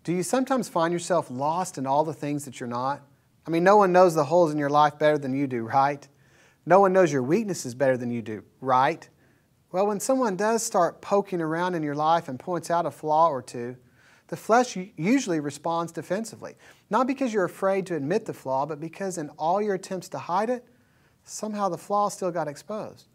Do you sometimes find yourself lost in all the things that you're not? I mean, no one knows the holes in your life better than you do, right? No one knows your weaknesses better than you do, right? Well, when someone does start poking around in your life and points out a flaw or two, the flesh usually responds defensively. Not because you're afraid to admit the flaw, but because in all your attempts to hide it, somehow the flaw still got exposed.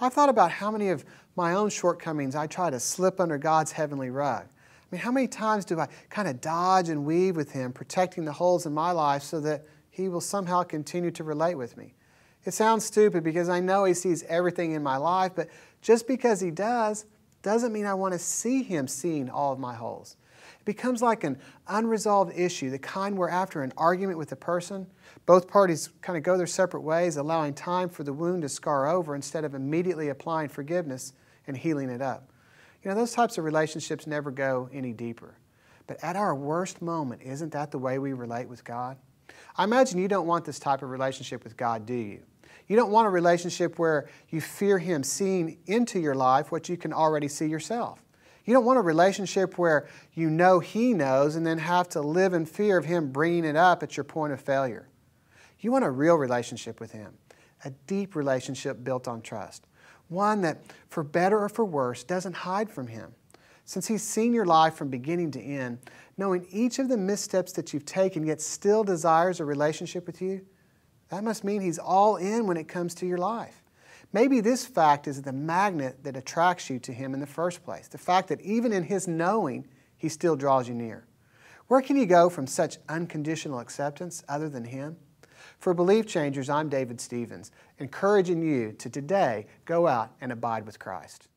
I've thought about how many of my own shortcomings I try to slip under God's heavenly rug. I mean, how many times do I kind of dodge and weave with Him, protecting the holes in my life so that He will somehow continue to relate with me? It sounds stupid because I know He sees everything in my life, but just because He does, doesn't mean I want to see Him seeing all of my holes. It becomes like an unresolved issue, the kind where after an argument with a person, both parties kind of go their separate ways, allowing time for the wound to scar over instead of immediately applying forgiveness and healing it up. You know, those types of relationships never go any deeper. But at our worst moment, isn't that the way we relate with God? I imagine you don't want this type of relationship with God, do you? You don't want a relationship where you fear Him seeing into your life what you can already see yourself. You don't want a relationship where you know He knows and then have to live in fear of Him bringing it up at your point of failure. You want a real relationship with Him, a deep relationship built on trust, one that, for better or for worse, doesn't hide from Him. Since He's seen your life from beginning to end, knowing each of the missteps that you've taken yet still desires a relationship with you, that must mean He's all in when it comes to your life. Maybe this fact is the magnet that attracts you to Him in the first place, the fact that even in His knowing, He still draws you near. Where can you go from such unconditional acceptance other than Him? For Belief Changers, I'm David Stevens, encouraging you to today go out and abide with Christ.